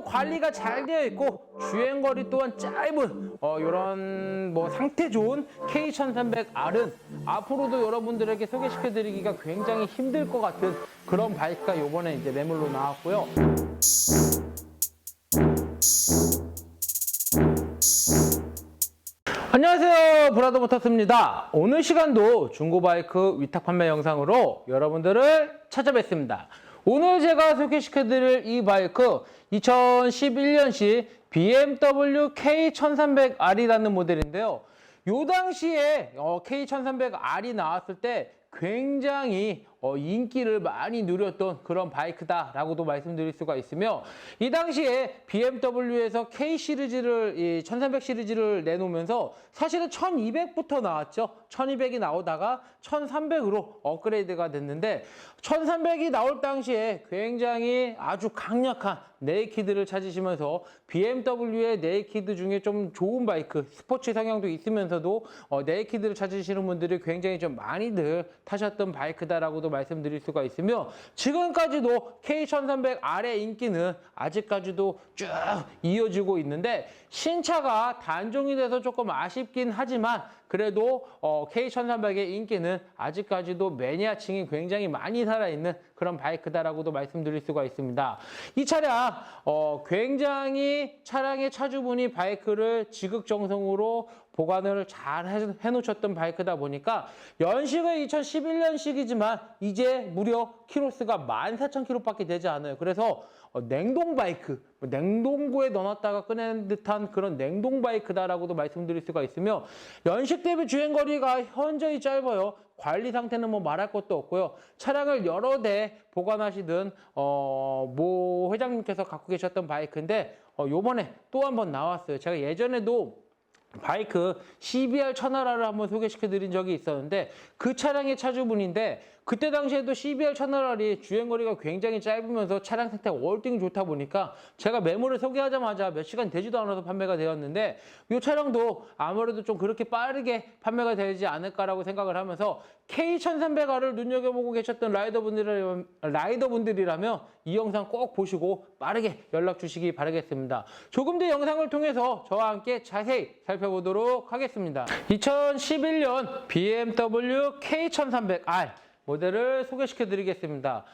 차량도 관리가 잘 되어 있고 주행거리 또한 짧은 이런 뭐 상태 좋은 K1300R은 앞으로도 여러분들에게 소개시켜드리기가 굉장히 힘들 것 같은 그런 바이크가 이번에 이제 매물로 나왔고요. 안녕하세요, 브라더모터스입니다. 오늘 시간도 중고바이크 위탁 판매 영상으로 여러분들을 찾아뵙습니다. 오늘 제가 소개시켜드릴 이 바이크 2011년식 BMW K1300R이라는 모델인데요. 요 당시에 K1300R이 나왔을 때 굉장히 인기를 많이 누렸던 그런 바이크다라고도 말씀드릴 수가 있으며, 이 당시에 BMW에서 K 시리즈를 1300 시리즈를 내놓으면서 사실은 1200부터 나왔죠. 1200이 나오다가 1300으로 업그레이드가 됐는데, 1300이 나올 당시에 굉장히 아주 강력한 네이키드를 찾으시면서 BMW의 네이키드 중에 좀 좋은 바이크, 스포츠 성향도 있으면서도 네이키드를 찾으시는 분들이 굉장히 좀 많이들 타셨던 바이크다라고도 말씀드릴 수가 있으며, 지금까지도 K1300R의 인기는 아직까지도 쭉 이어지고 있는데, 신차가 단종이 돼서 조금 아쉽긴 하지만 그래도 K1300의 인기는 아직까지도 매니아층이 굉장히 많이 살아있는 그런 바이크다라고도 말씀드릴 수가 있습니다. 이 차량 굉장히 차량의 차주분이 바이크를 지극정성으로 보관을 잘 해놓으셨던 바이크다 보니까 연식은 2011년식이지만 이제 무려 키로수가 14,000km밖에 되지 않아요. 그래서 냉동 바이크, 냉동고에 넣어놨다가 꺼낸 듯한 그런 냉동 바이크다라고도 말씀드릴 수가 있으며, 연식 대비 주행거리가 현저히 짧아요. 관리 상태는 뭐 말할 것도 없고요. 차량을 여러 대 보관하시던 모 회장님께서 갖고 계셨던 바이크인데 요번에 또 한 번 나왔어요. 제가 예전에도 바이크 CBR 1000R을 한번 소개시켜 드린 적이 있었는데, 그 차량의 차주분인데 그때 당시에도 CBR 1000R이 주행거리가 굉장히 짧으면서 차량 상태가 월등히 좋다 보니까 제가 매물을 소개하자마자 몇 시간 되지도 않아서 판매가 되었는데, 이 차량도 아무래도 좀 그렇게 빠르게 판매가 되지 않을까라고 생각을 하면서 K1300R을 눈여겨보고 계셨던 라이더분들이라면 이 영상 꼭 보시고 빠르게 연락 주시기 바라겠습니다. 조금 더 영상을 통해서 저와 함께 자세히 살펴보도록 하겠습니다. 2011년 BMW K1300R 모델을 소개시켜 드리겠습니다.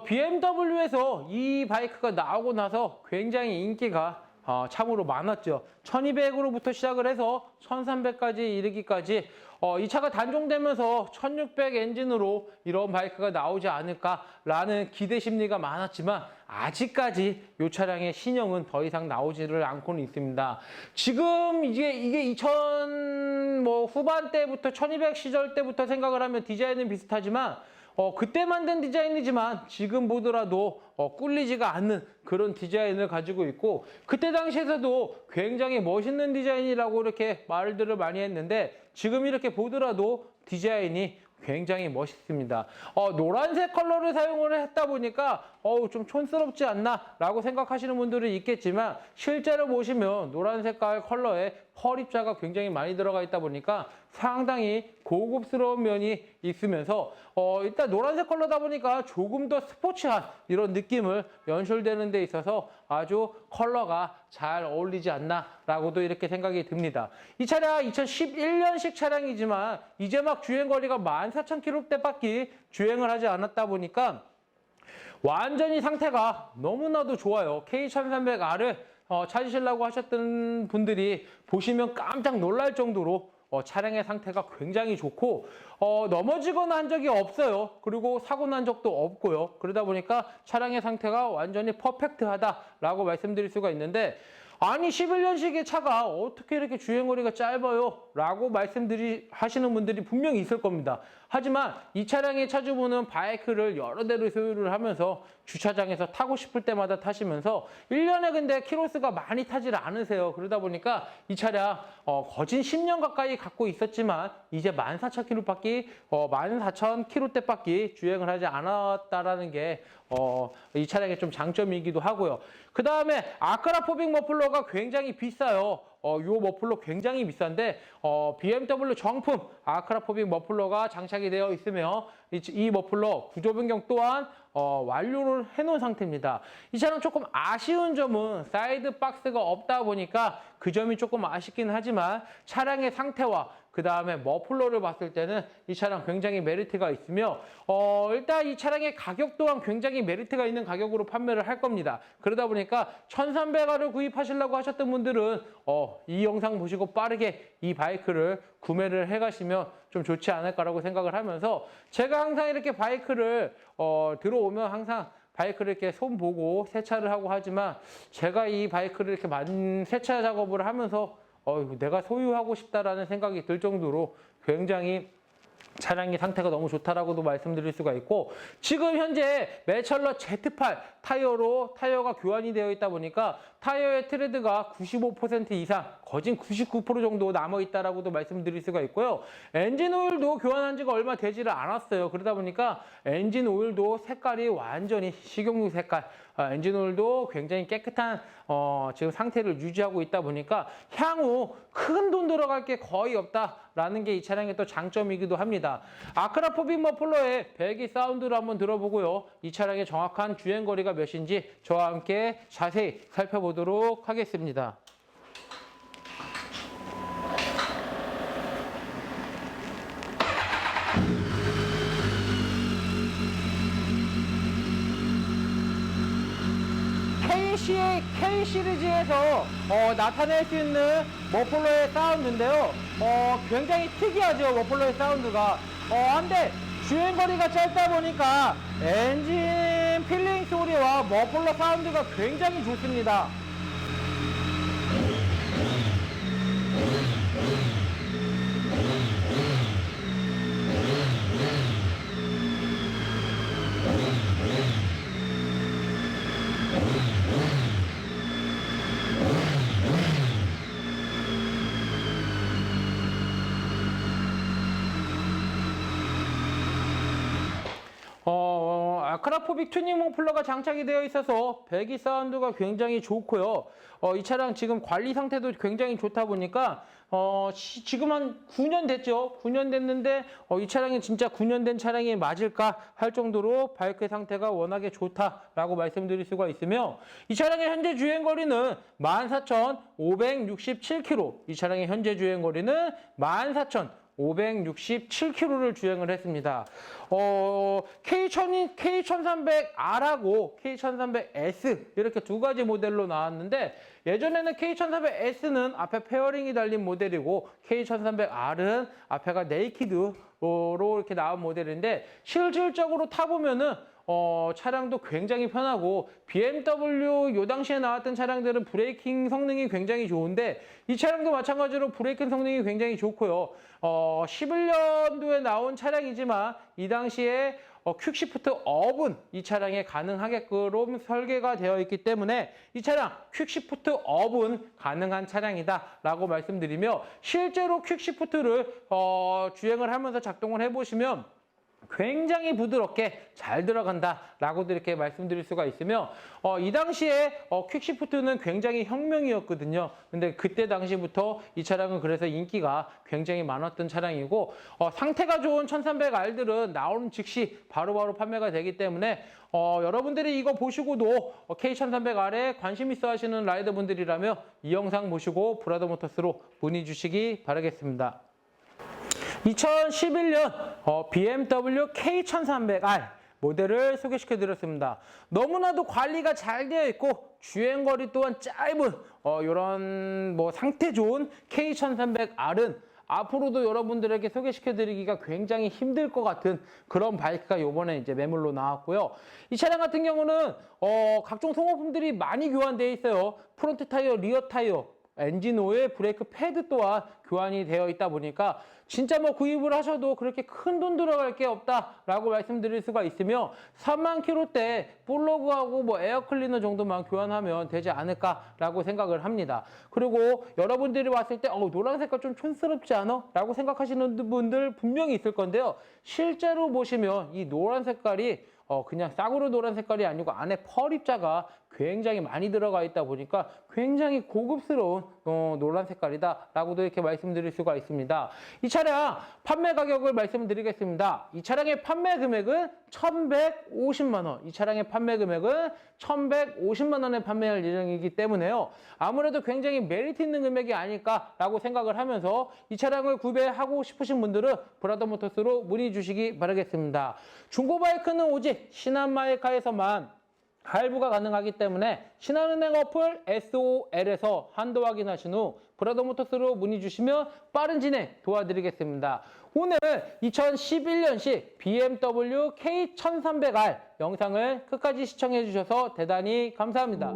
BMW에서 이 바이크가 나오고 나서 굉장히 인기가 참으로 많았죠. 1200으로부터 시작을 해서 1300까지 이르기까지 이 차가 단종되면서 1600 엔진으로 이런 바이크가 나오지 않을까라는 기대 심리가 많았지만 아직까지 이 차량의 신형은 더 이상 나오지를 않고는 있습니다. 지금 이게 2000 후반대부터 1200 시절 때부터 생각을 하면 디자인은 비슷하지만 그때 만든 디자인이지만 지금 보더라도 꿀리지가 않는 그런 디자인을 가지고 있고, 그때 당시에서도 굉장히 멋있는 디자인이라고 이렇게 말들을 많이 했는데 지금 이렇게 보더라도 디자인이 굉장히 멋있습니다. 노란색 컬러를 사용을 했다 보니까 좀 촌스럽지 않나 라고 생각하시는 분들은 있겠지만, 실제로 보시면 노란 색깔 컬러에 펄 입자가 굉장히 많이 들어가 있다 보니까 상당히 고급스러운 면이 있으면서 일단 노란색 컬러다 보니까 조금 더 스포츠한 이런 느낌을 연출되는 데 있어서 아주 컬러가 잘 어울리지 않나 라고도 이렇게 생각이 듭니다. 이 차량 2011년식 차량이지만 이제 막 주행거리가 14,000km대밖에 주행을 하지 않았다 보니까 완전히 상태가 너무나도 좋아요. K1300R을 찾으시려고 하셨던 분들이 보시면 깜짝 놀랄 정도로 차량의 상태가 굉장히 좋고 넘어지거나 한 적이 없어요. 그리고 사고 난 적도 없고요. 그러다 보니까 차량의 상태가 완전히 퍼펙트하다라고 말씀드릴 수가 있는데, 아니 11년식의 차가 어떻게 이렇게 주행거리가 짧아요? 라고 하시는 분들이 분명히 있을 겁니다. 하지만 이 차량의 차주분은 바이크를 여러 대를 소유를 하면서 주차장에서 타고 싶을 때마다 타시면서 1년에 근데 키로수가 많이 타질 않으세요. 그러다 보니까 이 차량 거진 10년 가까이 갖고 있었지만 이제 14,000km대밖에 주행을 하지 않았다라는 게 이 차량의 좀 장점이기도 하고요. 그 다음에 아크라포빅 머플러가 굉장히 비싸요. 요 머플러 굉장히 비싼데 BMW 정품 아크라포빅 머플러가 장착이 되어 있으며 이 머플러 구조 변경 또한 완료를 해놓은 상태입니다. 이 차량 조금 아쉬운 점은 사이드 박스가 없다 보니까 그 점이 조금 아쉽긴 하지만 차량의 상태와 그 다음에 머플러를 봤을 때는 이 차량 굉장히 메리트가 있으며 일단 이 차량의 가격 또한 굉장히 메리트가 있는 가격으로 판매를 할 겁니다. 그러다 보니까 1300R을 구입하시려고 하셨던 분들은 이 영상 보시고 빠르게 이 바이크를 구매를 해가시면 좀 좋지 않을까라고 생각을 하면서 제가 항상 이렇게 바이크를 들어오면 항상 바이크를 이렇게 손 보고 세차를 하고 하지만 제가 이 바이크를 이렇게 세차 작업을 하면서 내가 소유하고 싶다라는 생각이 들 정도로 굉장히 차량의 상태가 너무 좋다라고도 말씀드릴 수가 있고 지금 현재 메철러 Z8 타이어로 타이어가 교환이 되어 있다 보니까 타이어의 트레드가 95% 이상 거진 99% 정도 남아있다라고도 말씀드릴 수가 있고요. 엔진 오일도 교환한 지가 얼마 되지를 않았어요. 그러다 보니까 엔진 오일도 색깔이 완전히 식용유 색깔 엔진 오일도 굉장히 깨끗한 지금 상태를 유지하고 있다 보니까 향후 큰 돈 들어갈 게 거의 없다라는 게 이 차량의 또 장점이기도 합니다. 아크라포빅 머플러의 배기 사운드를 한번 들어보고요. 이 차량의 정확한 주행거리가 몇인지 저와 함께 자세히 살펴보도록 하겠습니다. K 시리즈에서 나타낼 수 있는 머플러의 사운드인데요. 굉장히 특이하죠, 머플러의 사운드가. 한데 주행거리가 짧다 보니까 엔진 필링 소리와 머플러 사운드가 굉장히 좋습니다. 아크라포빅 튜닝 머플러가 장착이 되어 있어서 배기 사운드가 굉장히 좋고요. 이 차량 지금 관리 상태도 굉장히 좋다 보니까 지금 한 9년 됐죠. 9년 됐는데 이 차량이 진짜 9년 된 차량이 맞을까 할 정도로 바이크의 상태가 워낙에 좋다라고 말씀드릴 수가 있으며 이 차량의 현재 주행거리는 14,567km. 이 차량의 현재 주행거리는 14,567km를 주행을 했습니다. K1300R하고 K1300S 이렇게 두 가지 모델로 나왔는데 예전에는 K1300S는 앞에 페어링이 달린 모델이고 K1300R은 앞에가 네이키드로 이렇게 나온 모델인데 실질적으로 타보면은 차량도 굉장히 편하고 BMW 요 당시에 나왔던 차량들은 브레이킹 성능이 굉장히 좋은데 이 차량도 마찬가지로 브레이킹 성능이 굉장히 좋고요. 11년도에 나온 차량이지만 이 당시에 퀵시프트 업은 이 차량에 가능하게끔 설계가 되어 있기 때문에 이 차량 퀵시프트 업은 가능한 차량이다라고 말씀드리며 실제로 퀵시프트를 주행을 하면서 작동을 해보시면 굉장히 부드럽게 잘 들어간다라고도 이렇게 말씀드릴 수가 있으며 이 당시에 퀵시프트는 굉장히 혁명이었거든요. 근데 그때 당시부터 이 차량은 그래서 인기가 굉장히 많았던 차량이고 상태가 좋은 1300R들은 나오는 즉시 바로바로 판매가 되기 때문에 여러분들이 이거 보시고도 K1300R에 관심 있어 하시는 라이더분들이라면 이 영상 보시고 브라더 모터스로 문의 주시기 바라겠습니다. 2011년 BMW K1300R 모델을 소개시켜 드렸습니다. 너무나도 관리가 잘 되어 있고 주행거리 또한 짧은 이런 상태 좋은 K1300R은 앞으로도 여러분들에게 소개시켜 드리기가 굉장히 힘들 것 같은 그런 바이크가 이번에 이제 매물로 나왔고요. 이 차량 같은 경우는 각종 소모품들이 많이 교환되어 있어요. 프론트 타이어, 리어 타이어, 엔진 오일, 브레이크 패드 또한 교환이 되어 있다 보니까 진짜 구입을 하셔도 그렇게 큰 돈 들어갈 게 없다라고 말씀드릴 수가 있으며 3만 킬로대 플러그하고 에어 클리너 정도만 교환하면 되지 않을까라고 생각을 합니다. 그리고 여러분들이 왔을 때 노란 색깔 좀 촌스럽지 않아? 라고 생각하시는 분들 분명히 있을 건데요. 실제로 보시면 이 노란 색깔이 그냥 싸구려 노란 색깔이 아니고 안에 펄 입자가 굉장히 많이 들어가 있다 보니까 굉장히 고급스러운 노란 색깔이다라고도 이렇게 말씀드릴 수가 있습니다. 이 차량 판매 가격을 말씀드리겠습니다. 이 차량의 판매 금액은 1,150만 원. 이 차량의 판매 금액은 1,150만 원에 판매할 예정이기 때문에요. 아무래도 굉장히 메리트 있는 금액이 아닐까라고 생각을 하면서 이 차량을 구매하고 싶으신 분들은 브라더모터스로 문의 주시기 바라겠습니다. 중고 바이크는 오직 신한마이카에서만 할부가 가능하기 때문에 신한은행 어플 SOL에서 한도 확인하신 후 브라더모터스로 문의 주시면 빠른 진행 도와드리겠습니다. 오늘 2011년식 BMW K1300R 영상을 끝까지 시청해 주셔서 대단히 감사합니다.